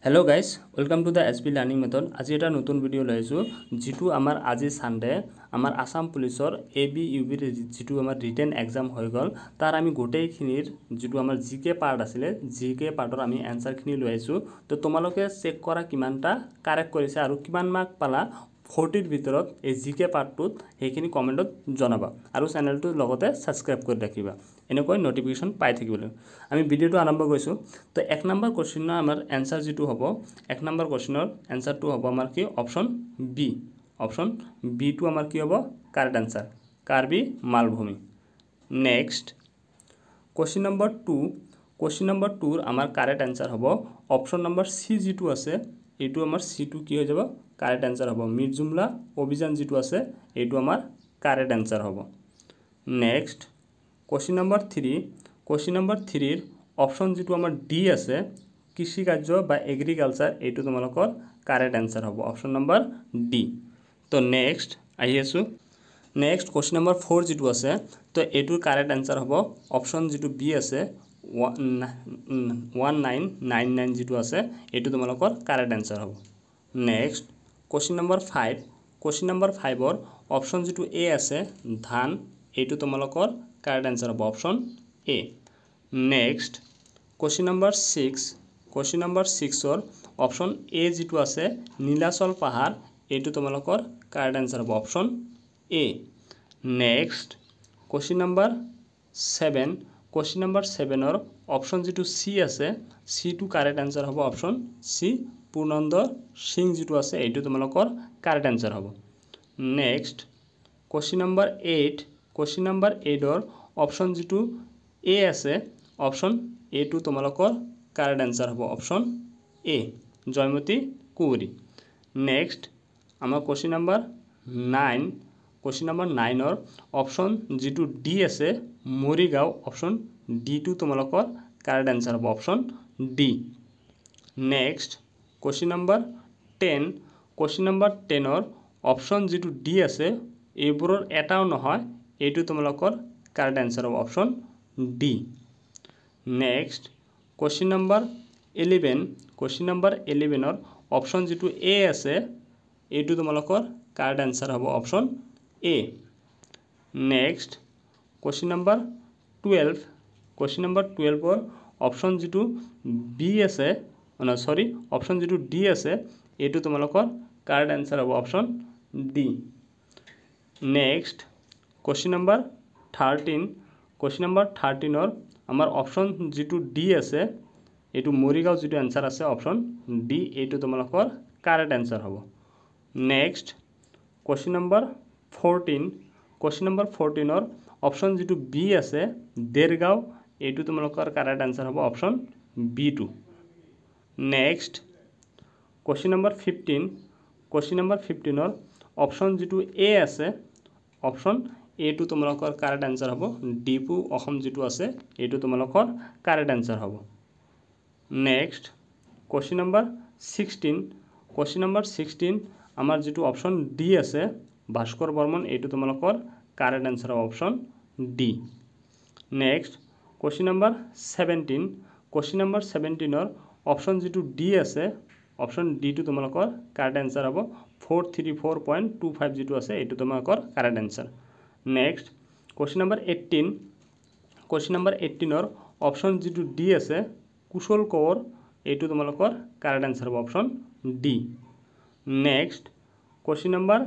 Hello guys, welcome to the SB Learning Method. আজি এটা নতুন ভিডিও লৈছো যেটো আমাৰ আজি সানডে আমাৰ আসাম পুলিচৰ ABUB যেটো আমাৰ ৰিটেন এক্সাম হৈ গল তাৰ আমি গোটেইখিনিৰ যেটো আমাৰ জিকে পাৰ্ট আছিল জিকে পাৰ্টৰ আমি আনসাৰখিনি লৈছো তো তোমালোকে চেক কৰা কিমানটা কাৰেক্ট কৰিছে আৰু কিমান মাৰ্ক পালা 40 ভিতৰত এই জিকে পাৰ্টটোত হেখিনি কমেন্টত জনাবা আৰু চেনেলটো লগতে সাবস্ক্ৰাইব কৰি ৰাখিবা এনেকৈ নোটিফিকেশন পাই থাকিবলৈ আমি ভিডিওটো আৰম্ভ কৰিছো তো 1 নম্বৰ কোৱেশ্চনৰ আমাৰ আনসাৰ যেটো হ'ব 1 নম্বৰ কোৱেশ্চনৰ আনসাৰটো হ'ব আমাৰ কি অপচন বি অপচন বি টু আমাৰ কি হ'ব কাৰেক্ট আনসাৰ কাৰ্বি মালভূমি next question number 2 question number 2 ৰ আমাৰ কাৰেক্ট আনসাৰ হ'ব অপচন নম্বৰ সি যেটো আছে এটো আমাৰ সি টু কি হৈ যাব কাৰেক্ট আনসাৰ হ'ব মিৰ্জুমলা অভিযান যেটো আছে এটো আমাৰ কাৰেক্ট আনসাৰ হ'ব next question number 3 question number 3 ৰ অপচন যেটো আমাৰ ডি আছে কৃষি কাৰ্য বা এগ্ৰিকালচাৰ এটো তোমালোকৰ কাৰেক্ট আনসাৰ হ'ব অপচন নম্বৰ ডি তো নেক্সট আহি আছো নেক্সট কোৱেশ্চন নম্বৰ 4 যেটো আছে তো এটোৰ কারেক্ট আনসার হ'ব অপচন যেটো বি আছে 1999 যেটো আছে এটো তোমালোকৰ কাৰেক্ট আনসাৰ হ'ব next question number 5 question number 5 ৰ অপচন যেটো এ আছে ধান এটো তোমালোকৰ কাৰেক্ট আনসাৰ হ'ব option A next question number 6 question number 6 ৰ অপচন এ যেটো আছে নীলাচল পাহাৰ এটো তোমালোকৰ কাৰেক্ট আনসাৰ হ'ব option A next question number 7 question number 7 ৰ অপচন যেটো সি আছে সি টু কাৰেক্ট আনসাৰ হ'ব অপচন সি পূৰ্ণেন্দৰ সিং যেটো আছে এটো তোমালোকৰ কাৰেক্ট আনসাৰ হ'ব next question number 8 question number 8 ৰ অপচন যেটো এ আছে অপচন এ টু তোমালোকৰ কাৰেক্ট আনসাৰ হ'ব option A Joymoti Kunwari next আমাৰ কোৱেশ্চন নম্বৰ 9 কোৱেশ্চন নম্বৰ 9 ৰ অপচন যেটো ডি আছে মৰিগাঁও অপচন ডি টু তোমালোকৰ কাৰেক্ট আনসাৰ হ'ব option D next question number 10 question number 10 ৰ অপচন যেটো ডি আছে এইবোৰৰ এটাও নহয় এটো তোমালোকৰ কাৰেক্ট আনসাৰ হ'ব option D next question number 11 question number 11 ৰ অপচন যেটো এ আছে এটো তোমালোকৰ কাৰেক্ট আনসাৰ হ'ব option A next question number 12 question number 12 ৰ অপচন যেটো বি আছে না সৰি অপচন যেটো ডি আছে এটো তোমালোকৰ কাৰেক্ট আনসাৰ হ'ব option D next question number 13 question number 13 ৰ আমাৰ অপচন যেটো ডি আছে এটো মৰিগাঁও যেটো আনসাৰ আছে অপচন ডি এটো তোমালোকৰ কাৰেক্ট আনসাৰ হ'ব next question number 14 question number 14 ৰ অপচন যেটো বি আছে দেৰগাঁও এটো তোমালোকৰ কাৰেক্ট আনসাৰ হ'ব অপচন বি টু next question number 15 question number 15 ৰ অপচন যেটো এ আছে অপচন এ টু তোমালোকৰ কাৰেক্ট আনসাৰ হ'ব ডিপু অসম যেটো আছে এটো তোমালোকৰ কাৰেক্ট আনসাৰ হ'ব next question number 16 question number 16 আমাৰ যেটো অপচন ডি আছে ভাস্কৰ বৰ্মন এটো তোমালোকৰ কাৰেক্ট আনসাৰ হ'ব option D next question number 17 question number 17 ৰ অপচন যেটো ডি আছে অপচন ডি টু তোমালোকৰ কাৰেক্ট আনসাৰ হ'ব 434.25 যেটো আছে এটো তোমালোকৰ correct answer next question number 18 question number 18 ৰ অপচন যেটো ডি আছে কুশল কোঁৱৰ এটো তোমালোকৰ কাৰেক্ট আনসাৰ হ'ব option D next question number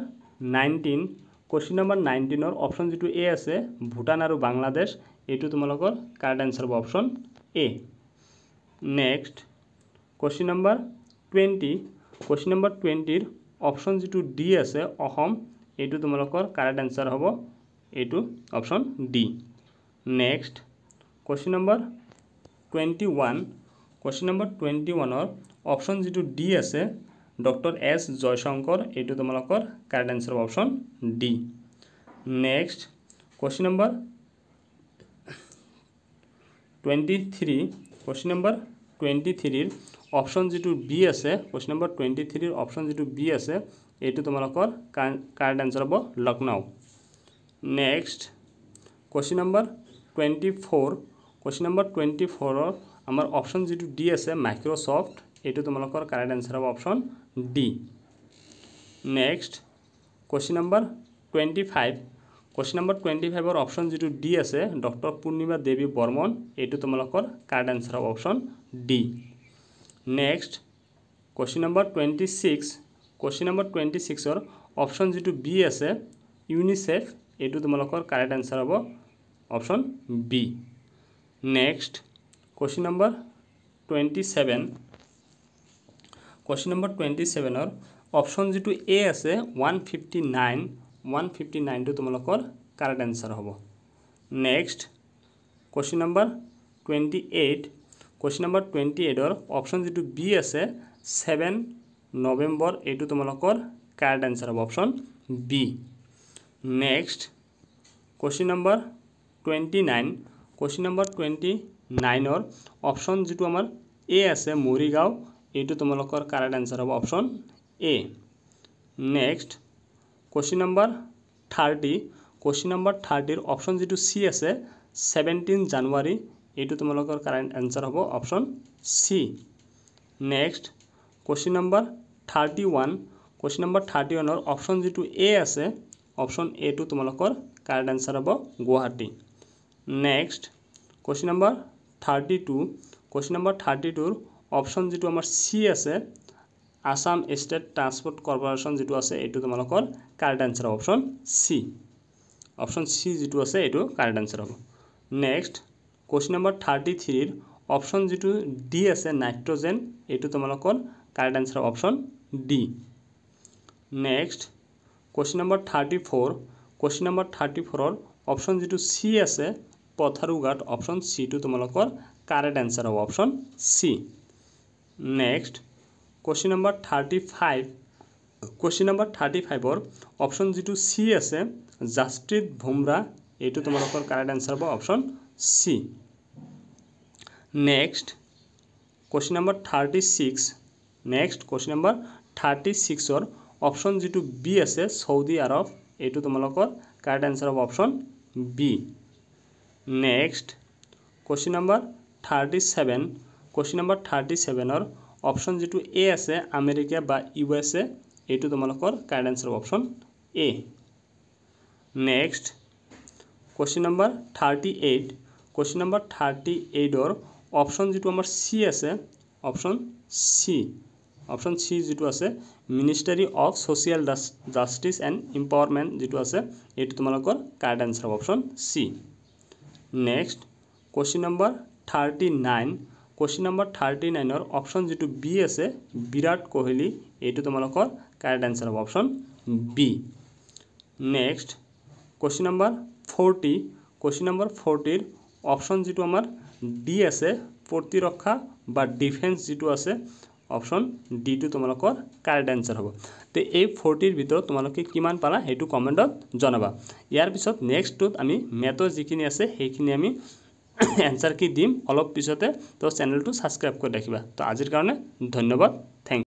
19 question number 19 ৰ অপচন যেটো এ আছে ভুটান আৰু বাংলাদেশ এটো তোমালোকৰ কাৰেক্ট আনসাৰ হ'ব option A next question number 20 question number 20 ৰ অপচন যেটো ডি আছে অসম এটো তোমালোকৰ কাৰেক্ট আনসাৰ হ'ব এটো option D next question number 21 question number 21 ৰ অপচন যেটো ডি আছে ডক্টৰ এস জয়শংকৰ এটো তোমালোকৰ কাৰেক্ট আনসাৰ হ'ব option D next question number 23 question number 23 ৰ অপচন যেটো বি আছে কোৱেশ্চন নম্বৰ 23 ৰ অপচন যেটো বি আছে এটো তোমালোকৰ কাৰেক্ট আনসাৰ হ'ব Lucknow next question number 24 question number 24 ৰ আমাৰ অপচন যেটো ডি আছে মাইক্ৰোসফট এইটো তোমালোকৰ কাৰেক্ট আনসাৰ হ'ব option D next question number 25 question number 25 ৰ অপশন যেটো ডি আছে ডক্টৰ পূৰ্ণিমা দেৱী বৰ্মন এইটো তোমালোকৰ কাৰেক্ট আনসাৰ হ'ব option D next question number 26 question number 26 ৰ অপশন যেটো বি আছে ইউনিসেফ এইটো তোমালোকৰ কাৰেক্ট আনসাৰ হ'ব option B next question number 27 question number 27 ৰ অপশন যেটো এ আছে 159 টো তোমালোকৰ কাৰেক্ট আনসাৰ হ'ব next question number 28 question number 28 ৰ অপশন যেটো বি আছে 7 নৱেম্বৰ এইটো তোমালোকৰ কাৰেক্ট আনসাৰ হ'ব option B next question number 29 question number 29 ৰ অপশন যেটো আমাৰ এ আছে মৰিগাঁও এইটো তোমালোকৰ কাৰেক্ট আনসাৰ হ'ব option A next question number 30 question number 30 ৰ অপশন যেটো সি আছে 17 জানুৱাৰী এইটো তোমালোকৰ কাৰেক্ট আনসাৰ হ'ব option C next question number 31 question number 31 ৰ অপশন যেটো এ আছে অপশন এ টো তোমালোকৰ কাৰেক্ট আনসাৰ হ'ব Guwahati next question number 32 question number 32 ৰ অপশন যেটো আমাৰ সি আছে আসাম ষ্টেট ট্ৰান্সপোৰ্ট কৰ্পোৰেচন যেটো আছে এটো তোমালোকৰ কাৰেক্ট আনসাৰ অপশন সি যেটো আছে এটো কাৰেক্ট আনসাৰ হ'ব নেক্সট কোশ্চেন নম্বৰ 33 ৰ অপশন যেটো ডি আছে নাইট্ৰজেন এটো তোমালোকৰ correct answer option D next question number 34 question number 34 ৰ অপশন যেটো সি আছে পথাৰুঘাট অপশন সি টো তোমালোকৰ কাৰেক্ট আনসাৰ হ'ব option C next question number 35 question number 35 ৰ অপশন যেটো সি আছে জাস্প্ৰীত বুমৰা এটো তোমালোকৰ কাৰেক্ট আনসাৰ হ'ব option C next question number 36 next question number 36 ৰ অপশন যেটো বি আছে সৌদি আৰব এটো তোমালোকৰ কাৰেক্ট আনসাৰ হ'ব option B next question number 37 question number 37 ৰ অপশন যেটো এ আছে আমেৰিকা বা ইউ এছ এ এটো তোমালোকৰ কাৰেক্ট আনসাৰ হ'ব option A next question number 38 question number 38 ৰ অপশন যেটো আমাৰ সি আছে অপশন সি যেটো আছে ministry of social justice and empowerment যেটো আছে এটো তোমালোকৰ কাৰেক্ট আনসাৰ হ'ব option C next question number 39 question number 39 ৰ অপশন যেটো বি আছে বিৰাট কোহলি এটো তোমালোকৰ কাৰেক্ট আনসাৰ হ'ব option B next question number 40 question number 40 ৰ অপশন যেটো আমাৰ ডি আছে প্ৰতিৰক্ষা বা ডিফেন্স যেটো আছে অপশন ডি টো তোমালোকৰ কাৰেক্ট আনসাৰ হ'ব তে এই 40 ৰ ভিতৰত তোমালোকে কিমান পালা হেতু কমেন্টত জনাবা ইয়াৰ পিছত নেক্সটত আমি মেথৰ যিখিনি আছে সেইখিনি আমি এনসাৰ কি দিম অলপ পিছতে তো চেনেলটো সাবস্ক্ৰাইব কৰি ৰাখিবা তো আজিৰ কাৰণে ধন্যবাদ থ্যাংক